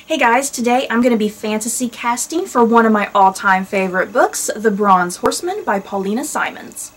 Hey guys, today I'm going to be fantasy casting for one of my all-time favorite books, The Bronze Horseman by Paulina Simons.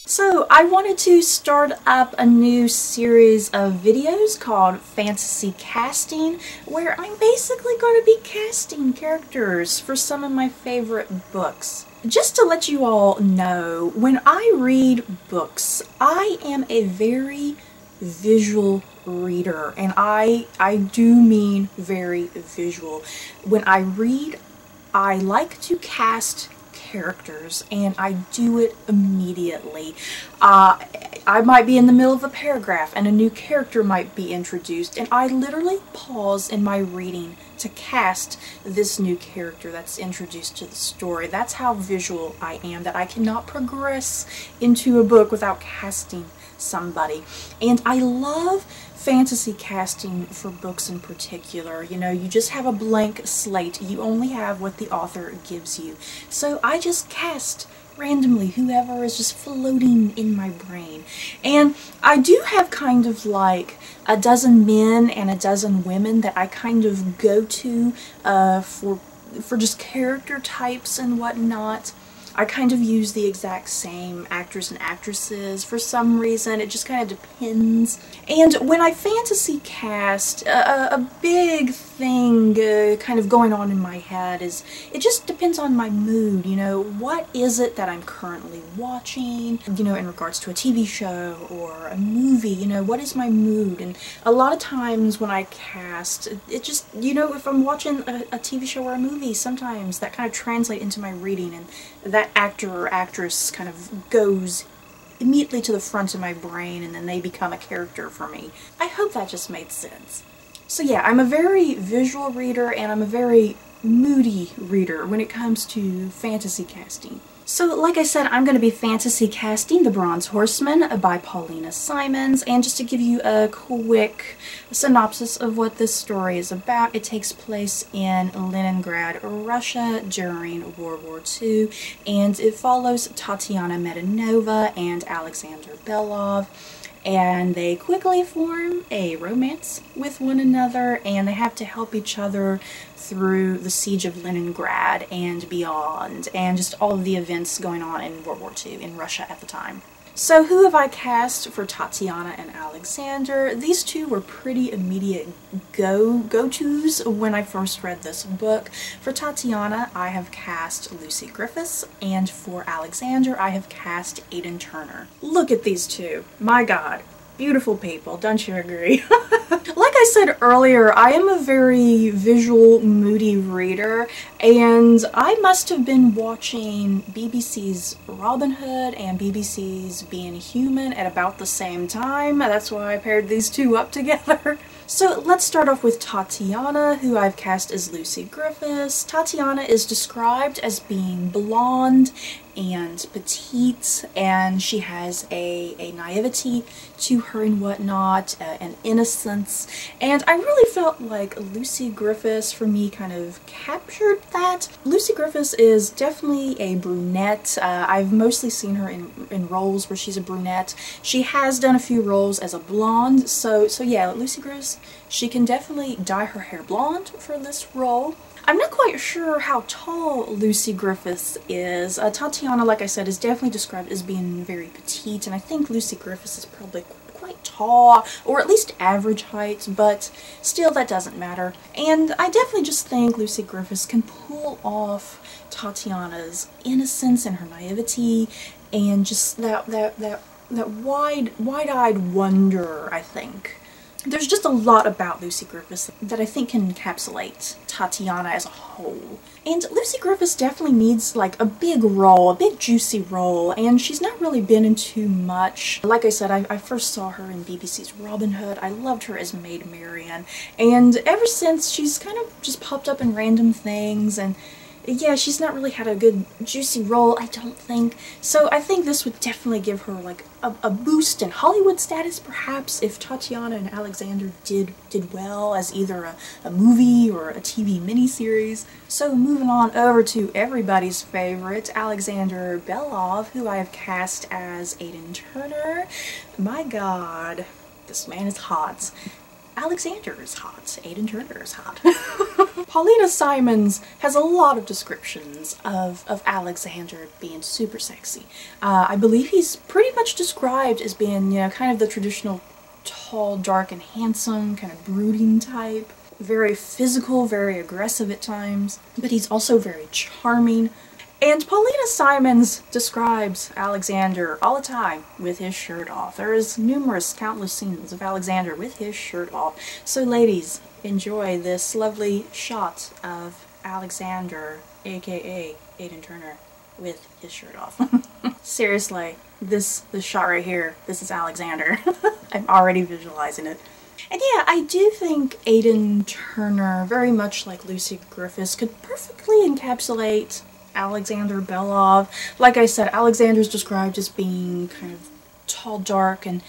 So I wanted to start up a new series of videos called Fantasy Casting, where I'm basically going to be casting characters for some of my favorite books. Just to let you all know, when I read books, I am a very visual reader, and I do mean very visual. When I read, I like to cast characters, and I do it immediately. I might be in the middle of a paragraph and a new character might be introduced, and I literally pause in my reading to cast this new character that's introduced to the story. That's how visual I am, that I cannot progress into a book without casting somebody. And I love fantasy casting for books in particular. You know, you just have a blank slate. You only have what the author gives you. So I just cast randomly whoever is just floating in my brain. And I do have kind of like a dozen men and a dozen women that I kind of go to for just character types and whatnot. I kind of use the exact same actors and actresses for some reason. It just kind of depends. And when I fantasy cast, a big thing kind of going on in my head is, it just depends on my mood. You know, what is it that I'm currently watching, you know, in regards to a TV show or a movie, you know, what is my mood? And a lot of times when I cast, it just, you know, if I'm watching a TV show or a movie, sometimes that kind of translates into my reading, and that actor or actress kind of goes immediately to the front of my brain, and then they become a character for me. I hope that just made sense. So yeah, I'm a very visual reader, and I'm a very moody reader when it comes to fantasy casting. So like I said, I'm going to be fantasy casting The Bronze Horseman by Paulina Simons, and just to give you a quick synopsis of what this story is about, it takes place in Leningrad, Russia during World War II, and it follows Tatiana Medinova and Alexander Belov, and they quickly form a romance with one another, and they have to help each other through the siege of Leningrad and beyond, and just all of the events going on in World War II in Russia at the time. So who have I cast for Tatiana and Alexander? These two were pretty immediate go-tos when I first read this book. For Tatiana, I have cast Lucy Griffiths, and for Alexander, I have cast Aidan Turner. Look at these two. My God. Beautiful people, don't you agree? Like I said earlier, I am a very visual, moody reader, and I must have been watching BBC's Robin Hood and BBC's Being Human at about the same time. That's why I paired these two up together. So let's start off with Tatiana, who I've cast as Lucy Griffiths. Tatiana is described as being blonde and petite, and she has a naivety to her and whatnot, an innocence, and I really felt like Lucy Griffiths, for me, kind of captured that. Lucy Griffiths is definitely a brunette. I've mostly seen her in roles where she's a brunette. She has done a few roles as a blonde, so yeah, Lucy Griffiths, she can definitely dye her hair blonde for this role. I'm not quite sure how tall Lucy Griffiths is. Tatiana, like I said, is definitely described as being very petite, and I think Lucy Griffiths is probably quite tall, or at least average height, but still that doesn't matter. And I definitely just think Lucy Griffiths can pull off Tatiana's innocence and her naivety, and just that wide-eyed wonder, I think. There's just a lot about Lucy Griffiths that I think can encapsulate Tatiana as a whole. And Lucy Griffiths definitely needs like a big role, a big juicy role, and she's not really been in too much. Like I said, I first saw her in BBC's Robin Hood. I loved her as Maid Marian, and ever since she's kind of just popped up in random things, and yeah, she's not really had a good juicy role, I don't think. So I think this would definitely give her like a boost in Hollywood status, perhaps, if Tatiana and Alexander did well as either a movie or a TV miniseries. So moving on over to everybody's favorite, Alexander Belov, who I have cast as Aidan Turner. My god, this man is hot. Alexander is hot. Aidan Turner is hot. Paulina Simons has a lot of descriptions of Alexander being super sexy. I believe he's pretty much described as being, you know, kind of the traditional tall, dark, and handsome, kind of brooding type. Very physical, very aggressive at times, but he's also very charming. And Paulina Simons describes Alexander all the time with his shirt off. There is numerous, countless scenes of Alexander with his shirt off. So ladies, enjoy this lovely shot of Alexander, aka Aidan Turner, with his shirt off. Seriously, this shot right here, this is Alexander. I'm already visualizing it. And yeah, I do think Aidan Turner, very much like Lucy Griffiths, could perfectly encapsulate Alexander Belov. Like I said, Alexander's described as being kind of tall, dark, and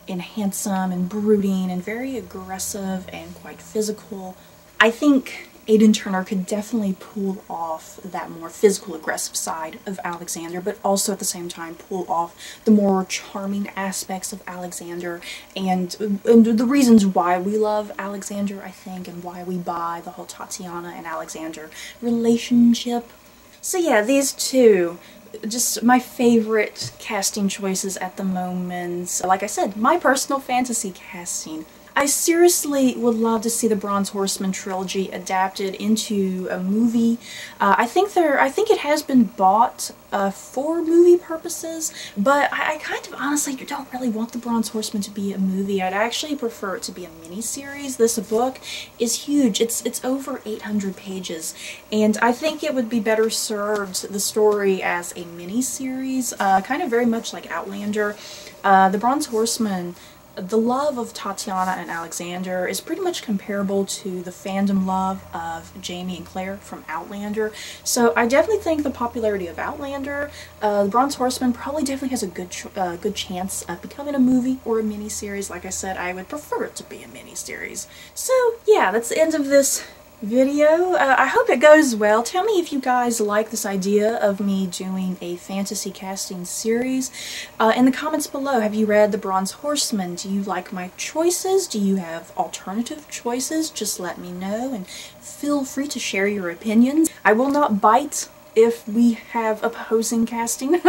handsome, and brooding, and very aggressive, and quite physical. I think Aidan Turner could definitely pull off that more physical, aggressive side of Alexander, but also at the same time pull off the more charming aspects of Alexander, and the reasons why we love Alexander, I think, and why we buy the whole Tatiana and Alexander relationship. So yeah, these two, just my favorite casting choices at the moment. Like I said, my personal fantasy casting. I seriously would love to see the Bronze Horseman trilogy adapted into a movie. I think it has been bought for movie purposes, but I kind of honestly don't really want the Bronze Horseman to be a movie. I'd actually prefer it to be a miniseries. This book is huge. It's over 800 pages, and I think it would be better served, the story, as a miniseries, kind of very much like Outlander. The Bronze Horseman, the love of Tatiana and Alexander is pretty much comparable to the fandom love of Jamie and Claire from Outlander. So I definitely think the popularity of Outlander, the Bronze Horseman probably definitely has a good chance of becoming a movie or a miniseries. Like I said, I would prefer it to be a miniseries. So yeah, that's the end of this video. I hope it goes well. Tell me if you guys like this idea of me doing a fantasy casting series. In the comments below, have you read The Bronze Horseman? Do you like my choices? Do you have alternative choices? Just let me know, and feel free to share your opinions. I will not bite if we have opposing casting.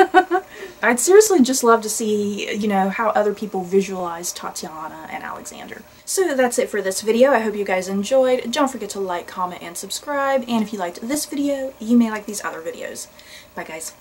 I'd seriously just love to see, you know, how other people visualize Tatiana and Alexander. So that's it for this video. I hope you guys enjoyed. Don't forget to like, comment, and subscribe. And if you liked this video, you may like these other videos. Bye guys.